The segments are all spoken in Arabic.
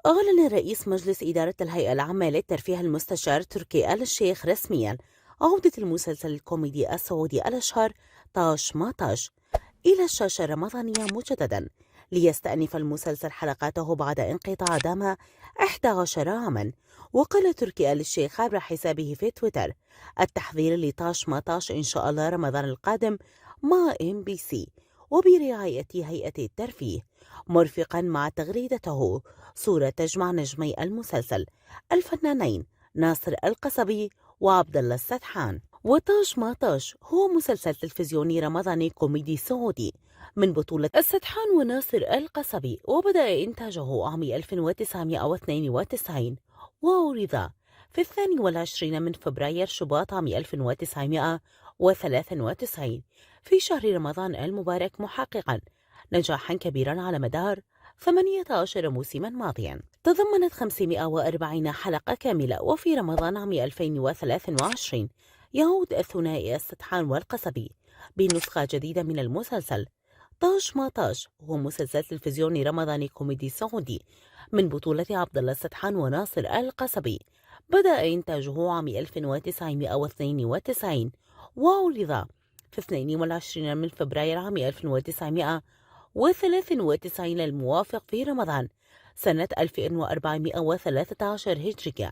أعلن رئيس مجلس إدارة الهيئة العامة للترفيه المستشار تركي آل الشيخ رسميا عودة المسلسل الكوميدي السعودي الأشهر طاش ما طاش إلى الشاشة الرمضانية مجددا، ليستأنف المسلسل حلقاته بعد انقطاع دام 11 عاما. وقال تركي آل الشيخ عبر حسابه في تويتر: التحضير لطاش ما طاش إن شاء الله رمضان القادم مع MBC وبرعاية هيئة الترفيه، مرفقا مع تغريدته صورة تجمع نجمي المسلسل الفنانين ناصر القصبي وعبد الله السدحان. وطاش ما طاش هو مسلسل تلفزيوني رمضاني كوميدي سعودي من بطولة السدحان وناصر القصبي، وبدأ إنتاجه عام 1992 وعرض في 22 من فبراير شباط عام 1993 في شهر رمضان المبارك، محققا نجاحا كبيرا على مدار 18 موسما ماضيا. تضمنت 540 حلقة كاملة. وفي رمضان عام 2023 يعود الثنائي السدحان والقصبي بنسخة جديدة من المسلسل طاش ما طاش، هو مسلسل تلفزيوني رمضاني كوميدي سعودي من بطولة عبد الله السدحان وناصر القصبي. بدأ إنتاجه عام 1992 وعرض في 22 من فبراير عام 1993 الموافق في رمضان سنة 1413 هجرية.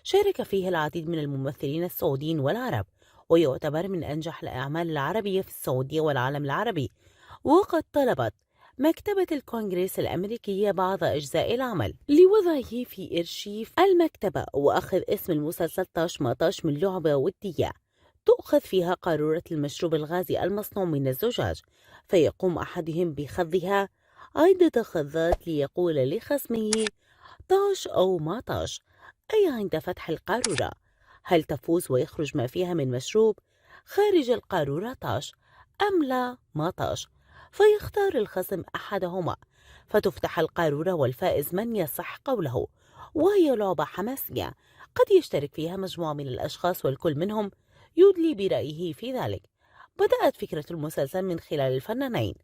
شارك فيه العديد من الممثلين السعوديين والعرب، ويعتبر من أنجح الأعمال العربية في السعودية والعالم العربي. وقد طلبت مكتبة الكونغرس الأمريكية بعض أجزاء العمل لوضعه في إرشيف المكتبة، وأخذ اسم المسلسل طاش ما طاش من لعبة ودية تؤخذ فيها قارورة المشروب الغازي المصنوع من الزجاج، فيقوم أحدهم بخضها عدة خضات ليقول لخصمه طاش أو ما طاش، أي عند فتح القارورة هل تفوز ويخرج ما فيها من مشروب خارج القارورة طاش أم لا ما طاش، فيختار الخصم أحدهما فتفتح القارورة والفائز من يصح قوله. وهي لعبة حماسية قد يشترك فيها مجموعة من الأشخاص والكل منهم يدلي برأيه في ذلك. بدأت فكرة المسلسل من خلال الفنانين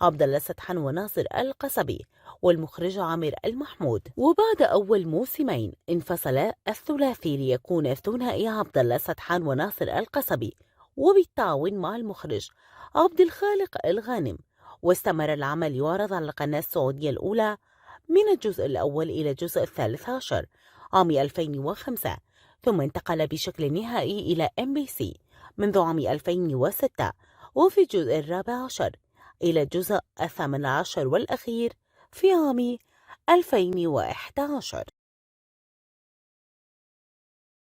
عبد الله السدحان وناصر القصبي والمخرج عامر المحمود، وبعد أول موسمين انفصل الثلاثي ليكون الثنائي عبد الله السدحان وناصر القصبي وبالتعاون مع المخرج عبد الخالق الغانم. واستمر العمل يعرض على القناة السعودية الأولى من الجزء الأول إلى الجزء ال13 عام 2005، ثم انتقل بشكل نهائي إلى MBC منذ عام 2006، وفي الجزء ال14 إلى الجزء ال18 والأخير في عام 2011.